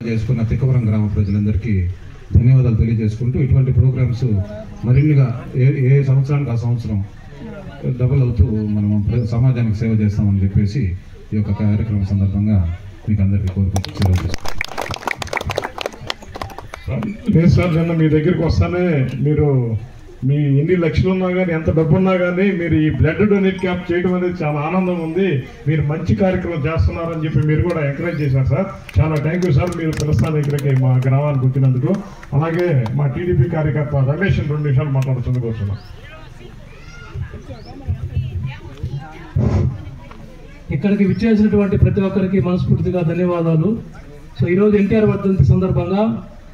చేసుకున్న తిక్కవరం గ్రామ ప్రజలందరికీ ధన్యవాదాలు తెలియజేసుకుంటూ ఇటువంటి ప్రోగ్రామ్స్ మరిన్నిగా ఏ సంవత్సరానికి ఆ సంవత్సరం డబుల్ అవుతూ మనం సమాజానికి సేవ చేస్తామని చెప్పేసి ఈ యొక్క కార్యక్రమం సందర్భంగా మీకు అందరికీ కోరుకుంటూ సెలవు చేస్తాం. లేదు సార్, నిన్న మీ దగ్గరికి వస్తానే మీరు మీ ఎన్ని లక్షలు ఉన్నా కానీ ఎంత డబ్బు ఉన్నా కానీ మీరు ఈ బ్లడ్ డొనేట్ క్యాంప్ చేయడం అనేది చాలా ఆనందంగా ఉంది. మీరు మంచి కార్యక్రమం చేస్తున్నారని చెప్పి మీరు కూడా ఎంకరేజ్ చేశారు సార్. చాలా థ్యాంక్ యూ సార్, మీరు పిలుస్తాను ఇక్కడికి మా గ్రామానికి వచ్చినందుకు. అలాగే మా టీడీపీ కార్యకర్త రమేష్ 2 నిమిషాలు మాట్లాడుతుంది కూర్చున్నాం. ఇక్కడికి విచ్చేసినటువంటి ప్రతి ఒక్కరికి మనస్ఫూర్తిగా ధన్యవాదాలు. సో ఈరోజు ఎన్టీఆర్ వర్ధంతి సందర్భంగా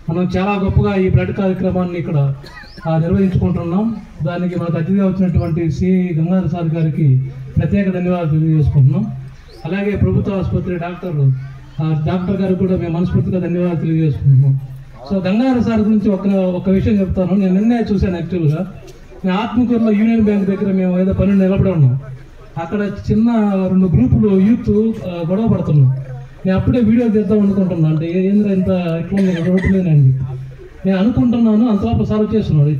మనం చాలా గొప్పగా ఈ బ్లడ్ కార్యక్రమాన్ని ఇక్కడ నిర్వహించుకుంటున్నాం. దానికి మనకు అతిథిగా వచ్చినటువంటి సిఐ గంగాధర్ సార్ గారికి ప్రత్యేక ధన్యవాదాలు తెలియజేసుకుంటున్నాం. అలాగే ప్రభుత్వ ఆసుపత్రి డాక్టర్ గారికి కూడా మేము మనస్ఫూర్తిగా ధన్యవాదాలు తెలియజేసుకుంటున్నాం. సో గంగాధర్ సార్ గురించి ఒక విషయం చెప్తాను. నేను నిన్నే చూశాను. యాక్చువల్గా నేను ఆత్మకూరులో యూనియన్ బ్యాంక్ దగ్గర మేము ఏదో పని నిలబడి ఉన్నాం. అక్కడ చిన్న 2 గ్రూపులు యూత్ గొడవ పడుతున్నాం. నేను అప్పుడే వీడియో తీద్దాం అనుకుంటున్నాను. అంటే ఏంద్ర ఇంత ఇట్లా రోడ్లేనండి నేను అనుకుంటున్నాను. అంతలోపు సాల్వ్ చేస్తున్నాడు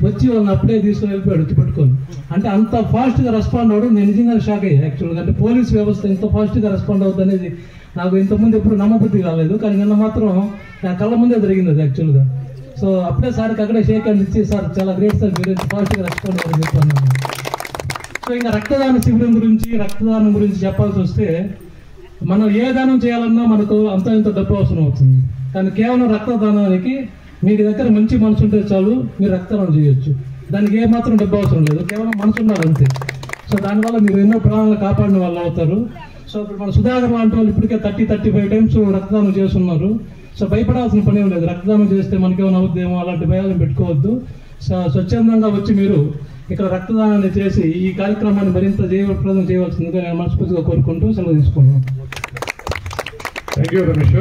వచ్చి వాళ్ళని అప్పుడే తీసుకుని వెళ్ళిపోయాడు వచ్చి పట్టుకొని. అంటే అంత ఫాస్ట్గా రెస్పాండ్ అవ్వడం నేను నిజంగా షాక్ అయ్యాను. యాక్చువల్గా అంటే పోలీస్ వ్యవస్థ ఇంత ఫాస్ట్గా రెస్పాండ్ అవుతుంది అనేది నాకు ఇంతకుముందు ఎప్పుడు నమ్మబుద్ధి కాలేదు. కానీ నిన్న మాత్రం నా కళ్ళ ముందే జరిగింది అది యాక్చువల్గా. సో అప్పుడే సార్కి అక్కడే షేక్ హ్యాండ్ ఇచ్చి సార్ చాలా గ్రేట్ సార్, మీరు ఫాస్ట్గా రెస్పాండ్ అవ్వని చెప్పాను. సో ఇంకా రక్తదాన శిబిరం రక్తదానం గురించి చెప్పాల్సి వస్తే మనం ఏ దానం చేయాలన్నా మనకు అంత ఇంత డబ్బు అవసరం అవుతుంది. కానీ కేవలం రక్తదానానికి మీ దగ్గర మంచి మనసు ఉంటే చాలు, మీరు రక్తదానం చేయొచ్చు. దానికి ఏ మాత్రం డబ్బు అవసరం లేదు, కేవలం మనసు ఉండాలి అంతే. సో దానివల్ల మీరు ఎన్నో ప్రాణాలు కాపాడిన వాళ్ళు అవుతారు. సో ఇప్పుడు మన సుధాకర్ లాంటి వాళ్ళు ఇప్పటికే 30-35 టైమ్స్ రక్తదానం చేస్తున్నారు. సో భయపడాల్సిన పని ఏం లేదు. రక్తదానం చేస్తే మనకేమైనా అవుద్దేమో అలాంటి భయాలను పెట్టుకోవద్దు. స్వచ్ఛందంగా వచ్చి మీరు ఇక్కడ రక్తదానాన్ని చేసి ఈ కార్యక్రమాన్ని మరింత జయప్రదం చేయవలసిందిగా నేను మనస్ఫూర్తిగా కోరుకుంటూ సెలవు తీసుకున్నాను. Thank you Ramesh.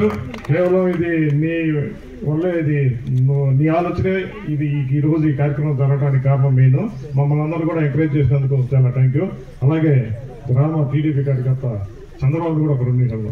కేవలం ఇది నీ వల్ల నీ ఆలోచనే ఈ రోజు ఈ కార్యక్రమం జరగడానికి కారణం నేను మమ్మల్ని అందరూ కూడా ఎంకరేజ్ చేసినందుకు చాలా థ్యాంక్ యూ. అలాగే గ్రామ టీడీపీ కార్యకర్త చంద్రబాబు కూడా 2 నిమిషాలు